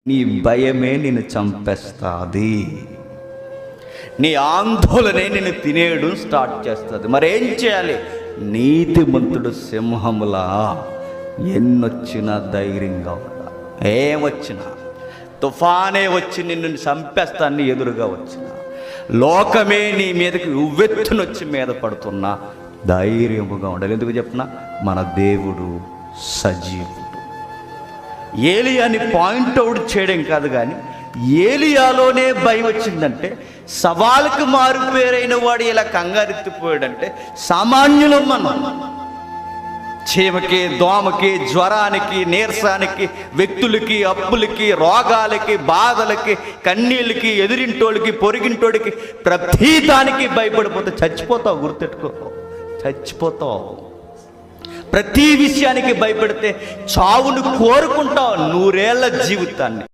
నీ భయమే నిన్ను చంపేస్తుంది. నీ ఆందోళనే నిన్ను తినేయడం స్టార్ట్ చేస్తుంది. మరేం చేయాలి? నీతిమంతుడు సింహములా ఎన్నొచ్చినా ధైర్యంగా ఉండాలి. ఏమొచ్చినా, తుఫానే వచ్చి నిన్ను చంపేస్తాన్ని ఎదురుగా వచ్చిన, లోకమే నీ మీదకి ఉవ్వెత్తునొచ్చి మీద పడుతున్నా ధైర్యముగా ఉండాలి. ఎందుకు చెప్పినా, మన దేవుడు సజీవుడు. ఏలియాని పాయింట్అవుట్ చేయడం కాదు, కానీ ఏలియాలోనే భయం వచ్చిందంటే, సవాలుకు మారుపేరైన వాడు ఇలా కంగారెత్తిపోయాడంటే సామాన్యులం మనం. చీమకి, దోమకి, జ్వరానికి, నీరసానికి, వ్యక్తులకి, అప్పులకి, రోగాలకి, బాధలకి, కన్నీళ్ళకి, ఎదురింటోళ్ళకి, పొరిగింటోడికి, ప్రతీదానికి భయపడిపోతే చచ్చిపోతావు. గుర్తెట్టుకో, చచ్చిపోతావు. ప్రతి విషయానికి భయపడితే చావును కోరుకుంటావు, 100 ఏళ్ల జీవితాన్ని.